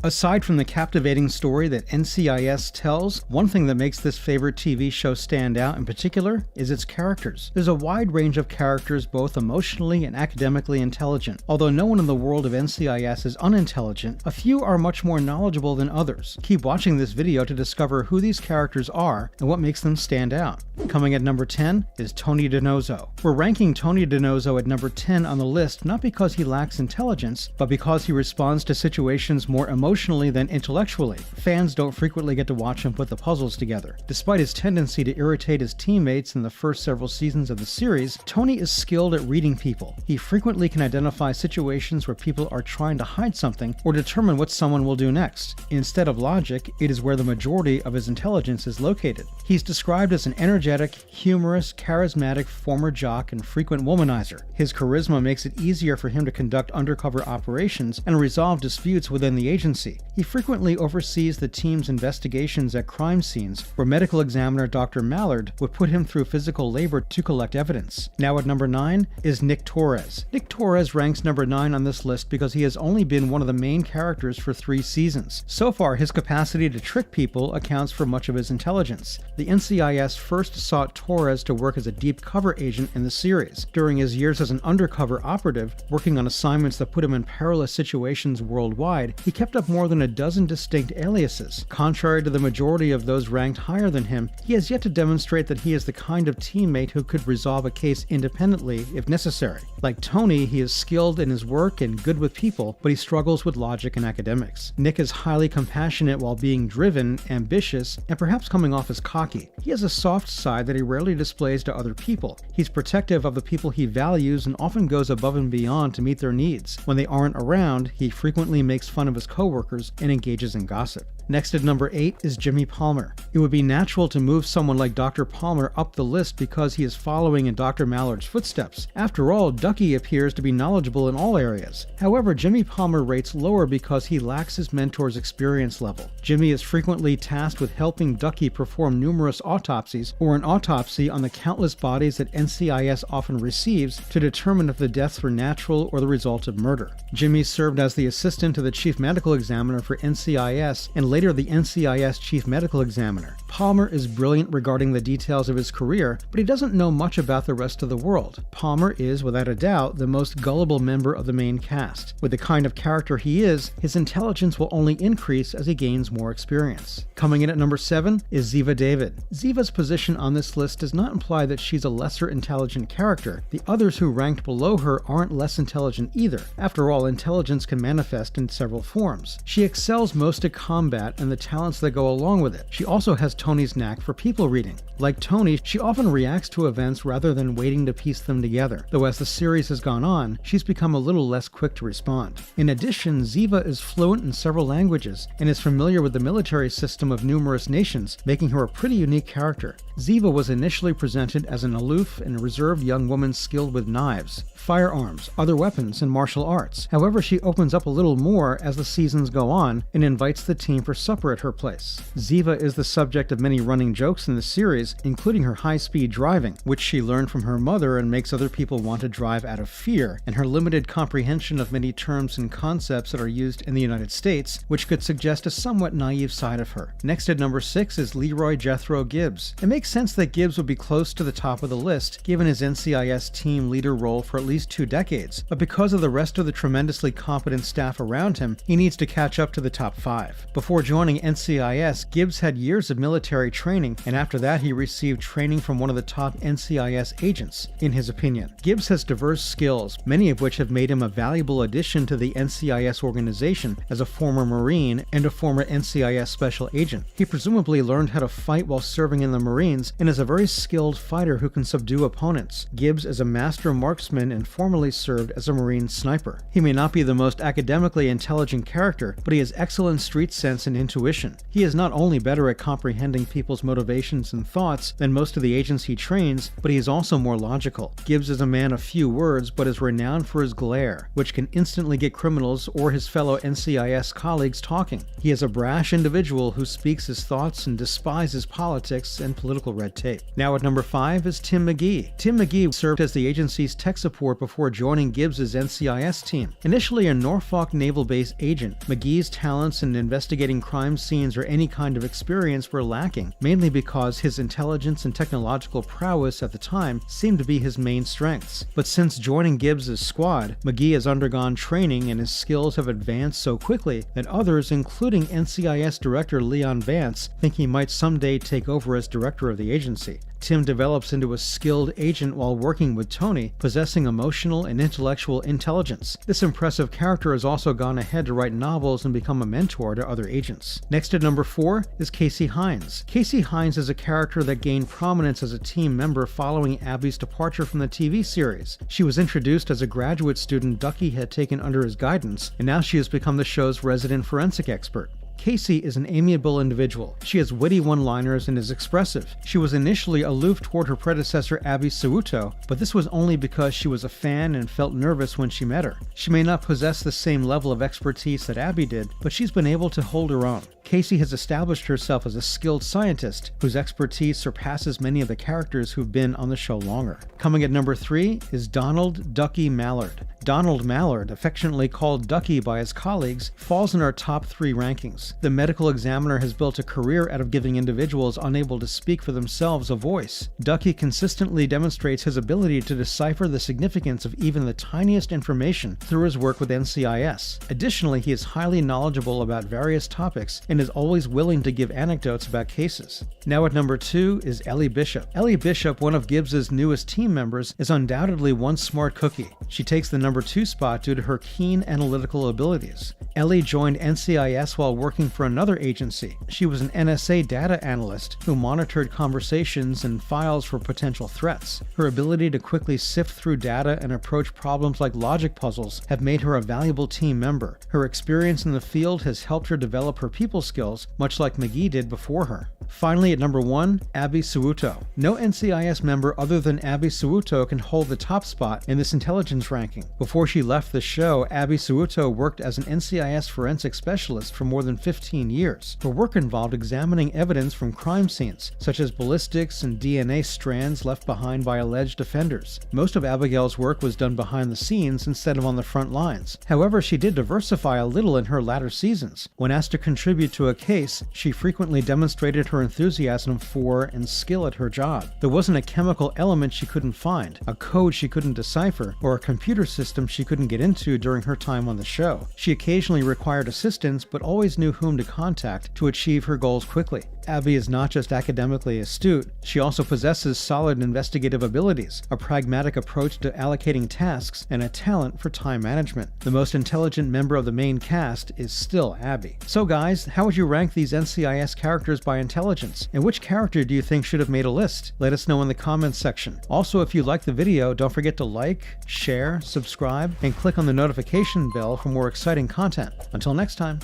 Aside from the captivating story that NCIS tells, one thing that makes this favorite TV show stand out in particular is its characters. There's a wide range of characters, both emotionally and academically intelligent. Although no one in the world of NCIS is unintelligent, a few are much more knowledgeable than others. Keep watching this video to discover who these characters are and what makes them stand out. Coming at number 10 is Tony DiNozzo. We're ranking Tony DiNozzo at number 10 on the list not because he lacks intelligence, but because he responds to situations more emotionally than intellectually. Fans don't frequently get to watch him put the puzzles together. Despite his tendency to irritate his teammates in the first several seasons of the series, Tony is skilled at reading people. He frequently can identify situations where people are trying to hide something or determine what someone will do next. Instead of logic, it is where the majority of his intelligence is located. He's described as an energetic, humorous, charismatic former jock and frequent womanizer. His charisma makes it easier for him to conduct undercover operations and resolve disputes within the agency. He frequently oversees the team's investigations at crime scenes, where medical examiner Dr. Mallard would put him through physical labor to collect evidence. Now at number 9 is Nick Torres. Nick Torres ranks number 9 on this list because he has only been one of the main characters for 3 seasons. So far, his capacity to trick people accounts for much of his intelligence. The NCIS first sought Torres to work as a deep cover agent in the series. During his years as an undercover operative, working on assignments that put him in perilous situations worldwide, he kept up more than a dozen distinct aliases. Contrary to the majority of those ranked higher than him, he has yet to demonstrate that he is the kind of teammate who could resolve a case independently if necessary. Like Tony, he is skilled in his work and good with people, but he struggles with logic and academics. Nick is highly compassionate while being driven, ambitious, and perhaps coming off as cocky. He has a soft side that he rarely displays to other people. He's protective of the people he values and often goes above and beyond to meet their needs. When they aren't around, he frequently makes fun of his coworkers and engages in gossip. Next at number 8 is Jimmy Palmer. It would be natural to move someone like Dr. Palmer up the list because he is following in Dr. Mallard's footsteps. After all, Ducky appears to be knowledgeable in all areas. However, Jimmy Palmer rates lower because he lacks his mentor's experience level. Jimmy is frequently tasked with helping Ducky perform numerous autopsies or an autopsy on the countless bodies that NCIS often receives to determine if the deaths were natural or the result of murder. Jimmy served as the assistant to the chief medical examiner for NCIS and later the NCIS chief medical examiner. Palmer is brilliant regarding the details of his career, but he doesn't know much about the rest of the world. Palmer is, without a doubt, the most gullible member of the main cast. With the kind of character he is, his intelligence will only increase as he gains more experience. Coming in at number 7 is Ziva David. Ziva's position on this list does not imply that she's a lesser intelligent character. The others who ranked below her aren't less intelligent either. After all, intelligence can manifest in several forms. She excels most at combat and the talents that go along with it. She also has Tony's knack for people reading. Like Tony, she often reacts to events rather than waiting to piece them together, though as the series has gone on, she's become a little less quick to respond. In addition, Ziva is fluent in several languages and is familiar with the military system of numerous nations, making her a pretty unique character. Ziva was initially presented as an aloof and reserved young woman skilled with knives, firearms, other weapons, and martial arts. However, she opens up a little more as the seasons go on and invites the team for supper at her place. Ziva is the subject of many running jokes in the series, including her high-speed driving, which she learned from her mother and makes other people want to drive out of fear, and her limited comprehension of many terms and concepts that are used in the United States, which could suggest a somewhat naive side of her. Next at number 6 is Leroy Jethro Gibbs. It makes sense that Gibbs would be close to the top of the list, given his NCIS team leader role for at least 2 decades, but because of the rest of the tremendously competent staff around him, he needs to catch up to the top 5. Before joining NCIS, Gibbs had years of military training, and after that he received training from one of the top NCIS agents, in his opinion. Gibbs has diverse skills, many of which have made him a valuable addition to the NCIS organization as a former Marine and a former NCIS special agent. He presumably learned how to fight while serving in the Marines and is a very skilled fighter who can subdue opponents. Gibbs is a master marksman and formerly served as a Marine sniper. He may not be the most academically intelligent character, but he has excellent street sense and intuition. He is not only better at comprehending people's motivations and thoughts than most of the agents he trains, but he is also more logical. Gibbs is a man of few words, but is renowned for his glare, which can instantly get criminals or his fellow NCIS colleagues talking. He is a brash individual who speaks his thoughts and despises politics and political red tape. Now at number 5 is Tim McGee. Tim McGee served as the agency's tech support before joining Gibbs' NCIS team. Initially a Norfolk Naval Base agent, McGee's talents in investigating crime scenes or any kind of experience were lacking, mainly because his intelligence and technological prowess at the time seemed to be his main strengths. But since joining Gibbs' squad, McGee has undergone training and his skills have advanced so quickly that others, including NCIS Director Leon Vance, think he might someday take over as director of the agency. Tim develops into a skilled agent while working with Tony, possessing emotional and intellectual intelligence. This impressive character has also gone ahead to write novels and become a mentor to other agents. Next at number 4 is Casey Hines. Casey Hines is a character that gained prominence as a team member following Abby's departure from the TV series. She was introduced as a graduate student Ducky had taken under his guidance, and now she has become the show's resident forensic expert. Casey is an amiable individual. She has witty one-liners and is expressive. She was initially aloof toward her predecessor Abby Suuto, but this was only because she was a fan and felt nervous when she met her. She may not possess the same level of expertise that Abby did, but she's been able to hold her own. Casey has established herself as a skilled scientist whose expertise surpasses many of the characters who've been on the show longer. Coming at number 3 is Donald Ducky Mallard. Donald Mallard, affectionately called Ducky by his colleagues, falls in our top 3 rankings. The medical examiner has built a career out of giving individuals unable to speak for themselves a voice. Ducky consistently demonstrates his ability to decipher the significance of even the tiniest information through his work with NCIS. Additionally, he is highly knowledgeable about various topics and is always willing to give anecdotes about cases. Now at number 2 is Ellie Bishop. Ellie Bishop, one of Gibbs' newest team members, is undoubtedly one smart cookie. She takes the number 2 spot due to her keen analytical abilities. Ellie joined NCIS while working for another agency. She was an NSA data analyst who monitored conversations and files for potential threats. Her ability to quickly sift through data and approach problems like logic puzzles have made her a valuable team member. Her experience in the field has helped her develop her people skills, much like McGee did before her. Finally, at number 1, Abby Suuto. No NCIS member other than Abby Suuto can hold the top spot in this intelligence ranking. Before she left the show, Abby Suuto worked as an NCIS forensic specialist for more than 15 years. Her work involved examining evidence from crime scenes, such as ballistics and DNA strands left behind by alleged offenders. Most of Abigail's work was done behind the scenes instead of on the front lines. However, she did diversify a little in her latter seasons. When asked to contribute to a case, she frequently demonstrated her enthusiasm for and skill at her job. There wasn't a chemical element she couldn't find, a code she couldn't decipher, or a computer system she couldn't get into during her time on the show. She occasionally required assistance, but always knew whom to contact to achieve her goals quickly. Abby is not just academically astute, she also possesses solid investigative abilities, a pragmatic approach to allocating tasks, and a talent for time management. The most intelligent member of the main cast is still Abby. So guys, how would you rank these NCIS characters by intelligence? And which character do you think should have made a list? Let us know in the comments section. Also, if you liked the video, don't forget to like, share, subscribe, and click on the notification bell for more exciting content. Until next time.